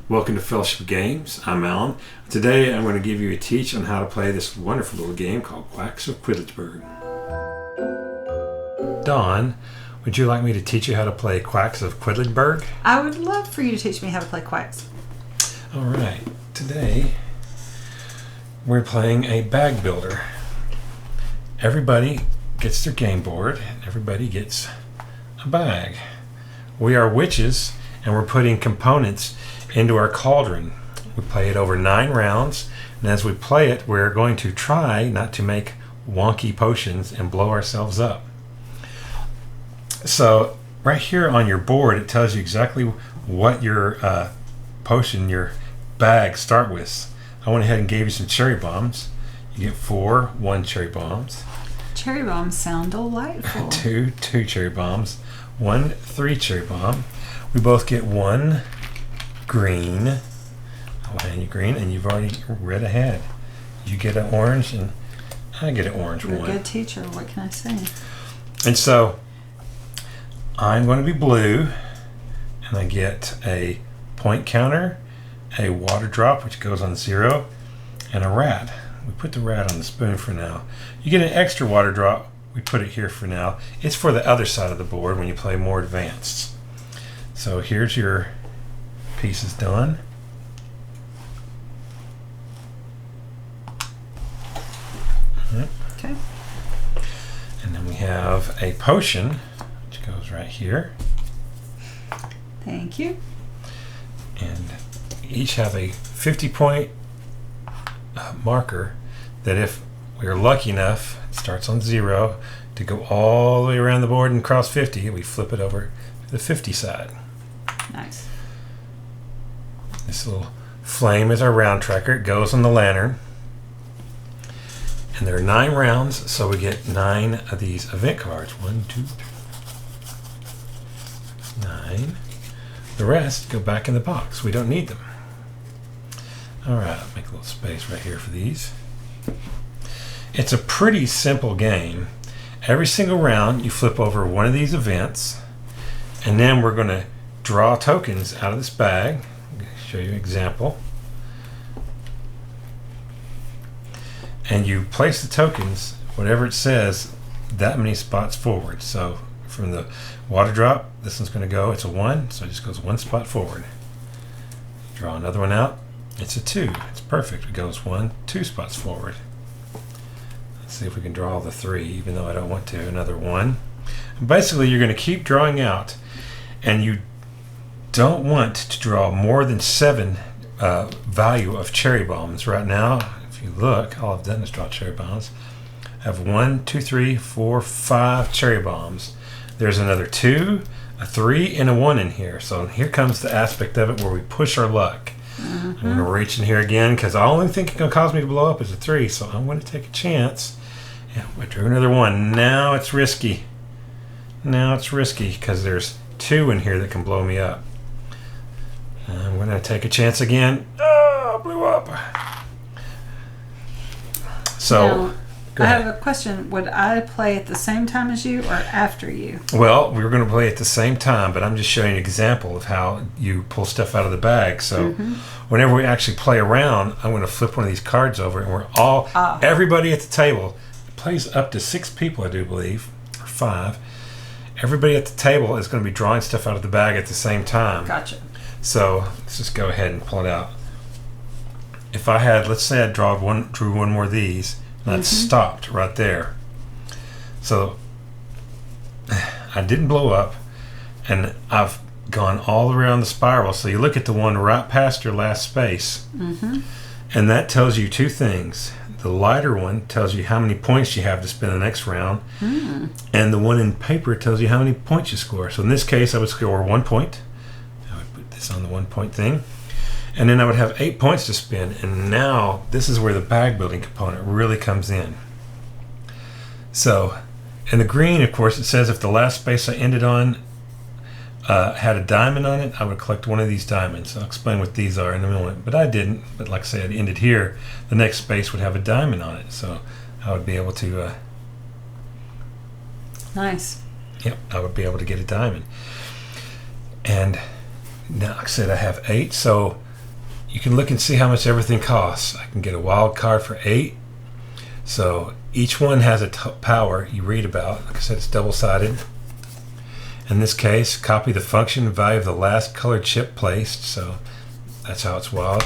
Welcome to Fellowship Games. I'm Alan. Today I'm going to give you a teach on how to play this wonderful little game called Quacks of Quedlinburg. Dawn, would you like me to teach you how to play Quacks of Quedlinburg? I would love for you to teach me how to play Quacks. All right. Today we're playing a bag builder. Everybody gets their game board and everybody gets a bag. We are witches and we're putting components into our cauldron. We play it over 9 rounds, and as we play it, we're going to try not to make wonky potions and blow ourselves up. So right here on your board, it tells you exactly what your potion, your bags start with. I went ahead and gave you some cherry bombs. You get 4 1 cherry bombs. Cherry bombs sound delightful. 2 cherry bombs. 1 3 cherry bomb. We both get 1 green. I'll hand you green, and you've already read ahead. You get an orange, and I get an orange You're one. a good teacher. What can I say? And so I'm going to be blue, and I get a point counter, a water drop, which goes on 0, and a rat. We put the rat on the spoon for now. You get an extra water drop. We put it here for now. It's for the other side of the board when you play more advanced. So here's your pieces done. Okay. And then we have a potion, which goes right here. Thank you. And each have a 50-point marker that if we are lucky enough, it starts on 0, to go all the way around the board and cross 50, we flip it over to the 50 side. Nice. This little flame is our round tracker. It goes on the lantern. And there are 9 rounds, so we get 9 of these event cards. 1, 2, 3, 9. The rest go back in the box. We don't need them. All right, I'll make a little space right here for these. It's a pretty simple game. Every single round, you flip over one of these events, and then we're going to draw tokens out of this bag. I'm going to show you an example. And you place the tokens, whatever it says, that many spots forward. So from the water drop, this one's going to go, it's a 1, so it just goes 1 spot forward. Draw another one out, it's a 2. It's perfect. It goes 1, 2 spots forward. Let's see if we can draw the 3, even though I don't want to. Another 1. And basically, you're going to keep drawing out, and you don't want to draw more than 7 value of cherry bombs. Right now, if you look, all I've done is draw cherry bombs. I have 1, 2, 3, 4, 5 cherry bombs. There's another 2, a 3, and a 1 in here. So here comes the aspect of it where we push our luck. I'm going to reach in here again because the only thing it's going to cause me to blow up is a 3. So I'm going to take a chance. Yeah, I drew another 1. Now it's risky. Now it's risky because there's 2 in here that can blow me up. I'm going to take a chance again. Oh, blew up. So, now, I have a question. Would I play at the same time as you or after you? Well, we were going to play at the same time, but I'm just showing you an example of how you pull stuff out of the bag. So whenever we actually play around, I'm going to flip one of these cards over, and we're all, everybody at the table, it plays up to 6 people, I do believe, or 5. Everybody at the table is going to be drawing stuff out of the bag at the same time. Gotcha. So let's just go ahead and pull it out. If I had, let's say I drew one more of these, and I'd stopped right there. So I didn't blow up, and I've gone all around the spiral. So you look at the one right past your last space, and that tells you 2 things. The lighter one tells you how many points you have to spend the next round, and the one in paper tells you how many points you score. So in this case, I would score 1 point. I would put this on the 1 point thing. And then I would have 8 points to spend. And now this is where the bag building component really comes in. So in the green, of course, it says if the last space I ended on had a diamond on it, I would collect one of these diamonds. I'll explain what these are in a moment. But I didn't. But like I said, it ended here. The next space would have a diamond on it. So I would be able to... Nice. Yep, I would be able to get a diamond. And now, like I said, I have 8, so you can look and see how much everything costs. I can get a wild card for 8. So each one has a power you read about. Like I said, it's double-sided. In this case, copy the function and value of the last colored chip placed. So that's how it's wild.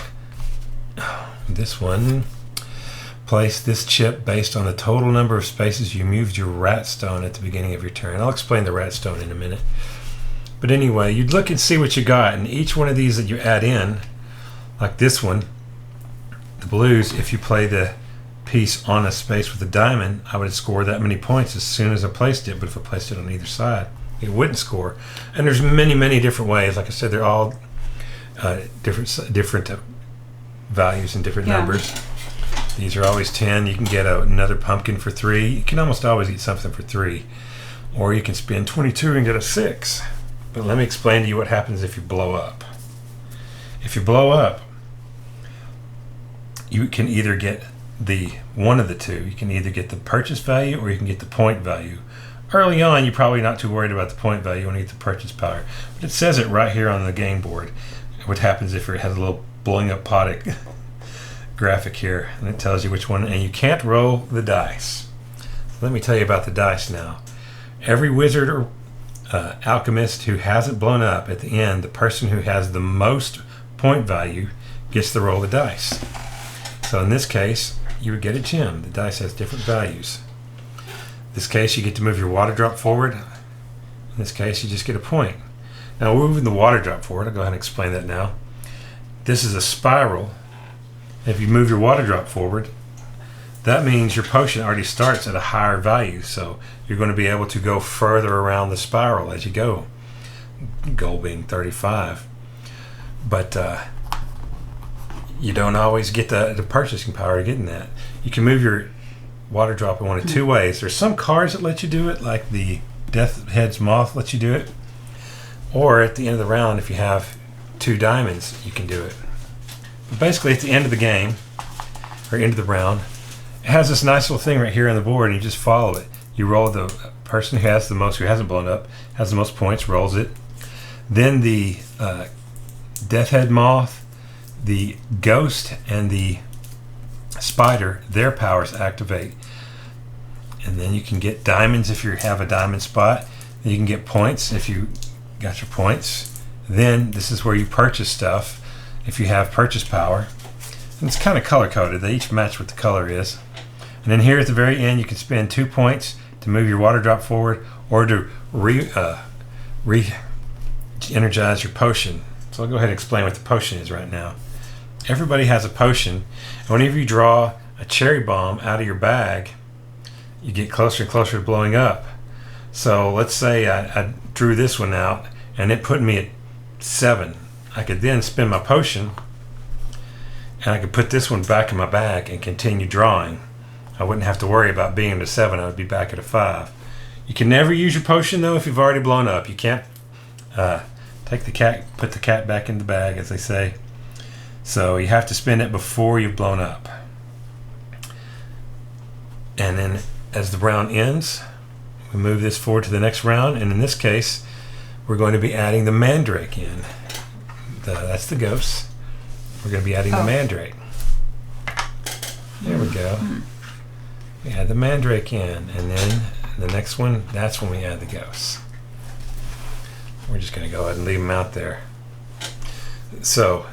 This one, place this chip based on the total number of spaces you moved your rat stone at the beginning of your turn. I'll explain the rat stone in a minute. But anyway, you'd look and see what you got, and each one of these that you add in, like this one, the blues, if you play the piece on a space with a diamond, I would score that many points as soon as I placed it, but if I placed it on either side, it wouldn't score. And there's many different ways. Like I said, they're all different values and different numbers. These are always 10. You can get another pumpkin for 3. You can almost always get something for 3. Or you can spend 22 and get a 6. But let me explain to you what happens if you blow up. If you blow up, you can either get one of the two. You can either get the purchase value or you can get the point value. Early on, you're probably not too worried about the point value. You want to get the purchase power. But it says it right here on the game board. What happens if it has a little blowing up pot graphic here, and it tells you which one, and you can't roll the dice. Let me tell you about the dice now. Every wizard or alchemist who hasn't blown up, at the end, the person who has the most point value gets to roll the dice. So in this case, you would get a gem. The dice has different values. In this case, you get to move your water drop forward. In this case, you just get a point. Now, we're moving the water drop forward. I'll go ahead and explain that now. This is a spiral. If you move your water drop forward, that means your potion already starts at a higher value, so you're going to be able to go further around the spiral as you go. Goal being 35. But you don't always get the purchasing power of getting that. You can move your water drop in one of 2 ways. There's some cards that let you do it, like the Death Head's Moth lets you do it. Or at the end of the round, if you have 2 diamonds, you can do it. But basically, at the end of the game, or end of the round, it has this nice little thing right here on the board, and you just follow it. You roll the person who has the most, who hasn't blown up, has the most points, rolls it. Then the Death Head Moth, the Ghost, and the Spider, their powers activate. And then you can get diamonds if you have a diamond spot. Then you can get points if you got your points. Then this is where you purchase stuff if you have purchase power. And it's kind of color coded. They each match what the color is. And then here at the very end, you can spend 2 points to move your water drop forward or to re-energize your potion. So I'll go ahead and explain what the potion is right now. Everybody has a potion, and whenever you draw a cherry bomb out of your bag, you get closer and closer to blowing up. So let's say I drew this one out, and it put me at 7. I could then spend my potion, and I could put this one back in my bag and continue drawing. I wouldn't have to worry about being at a 7. I would be back at a 5. You can never use your potion, though, if you've already blown up. You can't put the cat back in the bag, as they say. So you have to spend it before you've blown up. And then as the round ends, we move this forward to the next round, and in this case, we're going to be adding the mandrake in. That's the ghost. We're going to be adding the mandrake. There we go. We add the mandrake in, and then the next one, that's when we add the ghosts. We're just going to go ahead and leave them out there. So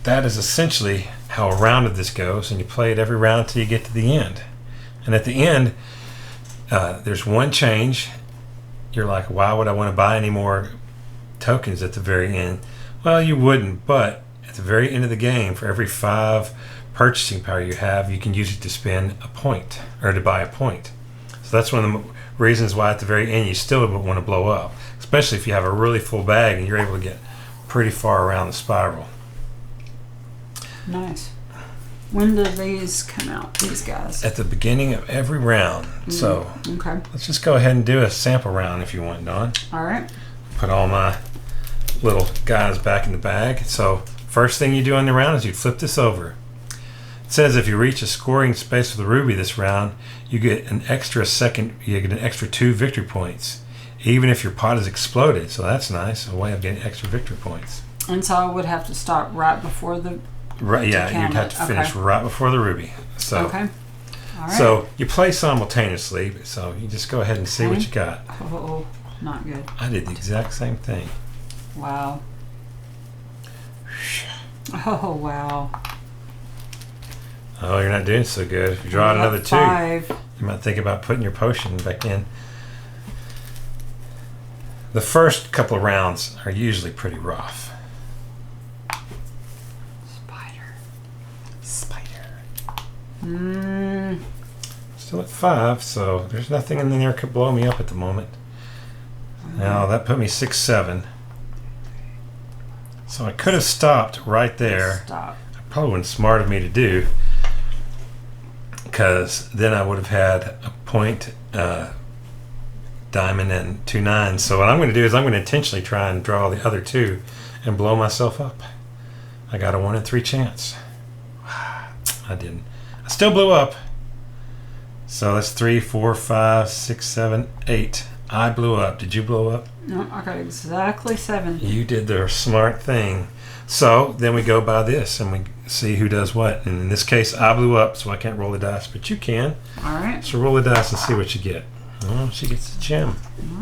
that is essentially how a round of this goes, and you play it every round till you get to the end. And at the end, there's one change. You're like, why would I want to buy any more tokens at the very end? Well, you wouldn't, but at the very end of the game, for every 5 purchasing power you have, you can use it to spend a point, or to buy a point. So that's one of the reasons why at the very end you still would want to blow up, especially if you have a really full bag and you're able to get pretty far around the spiral. Nice. When do these come out, these guys? At the beginning of every round. So okay. Let's just go ahead and do a sample round if you want, Dawn. All right. Put all my little guys back in the bag. So first thing you do on the round is you flip this over. It says if you reach a scoring space with a ruby this round, you get an extra 2 victory points, even if your pot is exploded. So that's nice, a way of getting extra victory points. And so I would have to stop right before the... Right, yeah, count you'd have it. to finish Okay. right before the ruby. So, Okay. All right. so you play simultaneously. So you just go ahead and see what Okay. you got. Oh, not good. I did the exact same thing. Wow. Oh, wow. Oh, you're not doing so good. If you draw I got another 2, 5. you might think about putting your potion back in. The first couple of rounds are usually pretty rough. Spider. Still at 5, so there's nothing in there that could blow me up at the moment. Now that put me 6, 7. So I could have stopped right there. Stop. Probably wasn't smart of me to do, because then I would have had a point, diamond, and 2 9s. So what I'm going to do is I'm going to intentionally try and draw the other 2 and blow myself up. I got a 1 in 3 chance. I didn't. I still blew up. So that's 3, 4, 5, 6, 7, 8. I blew up. Did you blow up? No, I got exactly 7. You did the smart thing. So then we go by this and we see who does what. And in this case, I blew up, so I can't roll the dice, but you can. All right. So roll the dice and see what you get. Oh, she gets a gem.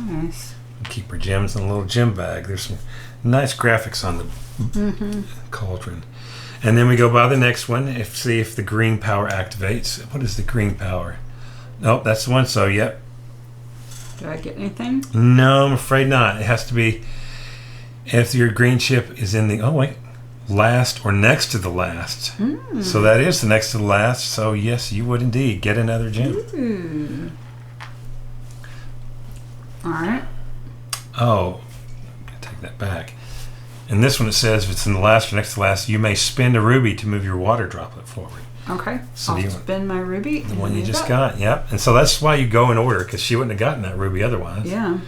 Nice. Keep her gems in a little gem bag. There's some nice graphics on the cauldron. And then we go by the next one. See if the green power activates. What is the green power? Nope, that's the one. So, yep. Do I get anything? No, I'm afraid not. It has to be if your green chip is in the, last or next to the last. So that is the next to the last. So, yes, you would indeed get another gem. Ooh. All right. Oh, take that back. In this one, it says if it's in the last or next to last, you may spend a ruby to move your water droplet forward. Okay. So I'll do you- spin my ruby. The one you just got, yep. And so that's why you go in order, because she wouldn't have gotten that ruby otherwise. Yeah.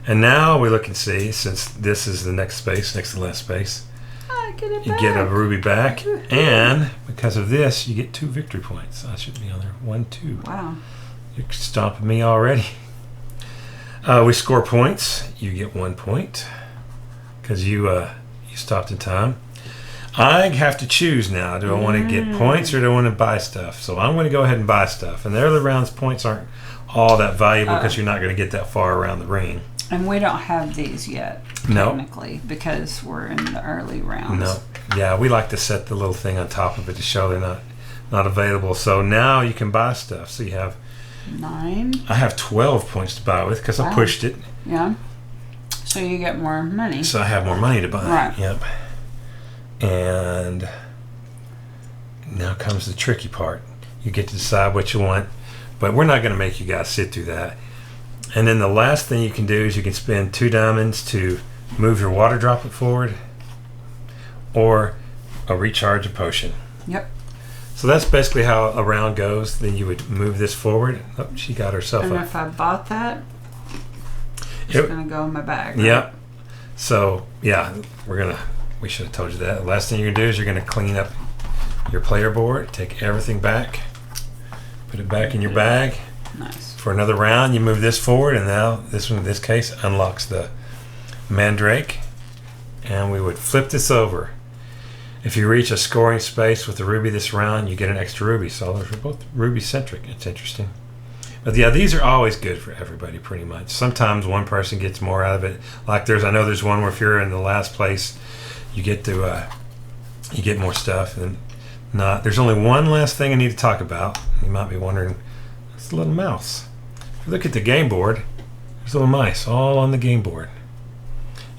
And now we look and see, since this is the next space, next to the last space, I get it you back. get a ruby back. And because of this, you get 2 victory points. I should be on there. 1, 2. Wow. You're stomping me already. We score points. You get 1 point because you stopped in time. I have to choose now. Do I want to get points or do I want to buy stuff? So I'm going to go ahead and buy stuff. And the early rounds points aren't all that valuable because you're not going to get that far around the ring. And we don't have these yet, No. technically, because we're in the early rounds. No. Yeah, we like to set the little thing on top of it to show they're not available. So now you can buy stuff. So you have 9. I have 12 points to buy with because I Wow. pushed it. Yeah. So you get more money. So I have more money to buy. Right. Yep. And now comes the tricky part. You get to decide what you want, but we're not going to make you guys sit through that. And then the last thing you can do is you can spend 2 diamonds to move your water droplet forward or recharge a potion. Yep. So that's basically how a round goes. Then you would move this forward. Oh, she got herself And up. if I bought that, it's Yep. going to go in my bag. Right? Yep. So, yeah, we should have told you that. The last thing you're going to do is you're going to clean up your player board, take everything back, put it back in your bag. Nice. For another round, you move this forward, and now this one, in this case, unlocks the mandrake. And we would flip this over. If you reach a scoring space with the ruby this round, you get an extra ruby. So those are both ruby-centric. It's interesting. But yeah, these are always good for everybody, pretty much. Sometimes one person gets more out of it. Like I know there's one where if you're in the last place, you get to you get more stuff. And not. There's only one last thing I need to talk about. You might be wondering, it's a little mouse. If you look at the game board, there's little mice all on the game board,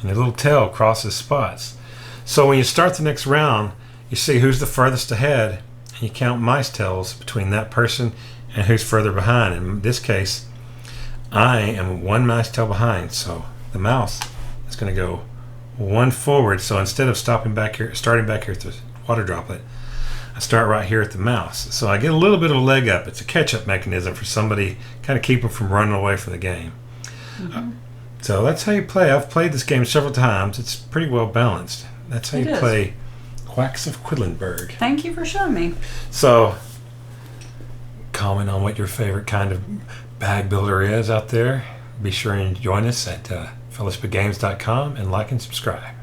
and their little tail crosses spots. So when you start the next round, you see who's the furthest ahead, and you count mice tails between that person and who's further behind. In this case, I am 1 mice tail behind, so the mouse is going to go 1 forward. So instead of starting back here at the water droplet, I start right here at the mouse. So I get a little bit of a leg up. It's a catch-up mechanism for somebody, kind of keep them from running away from the game. So that's how you play. I've played this game several times. It's pretty well balanced. That's how you play Quacks of Quedlinburg. Thank you for showing me. So, comment on what your favorite kind of bag builder is out there. Be sure and join us at fellowshipofgames.com and like and subscribe.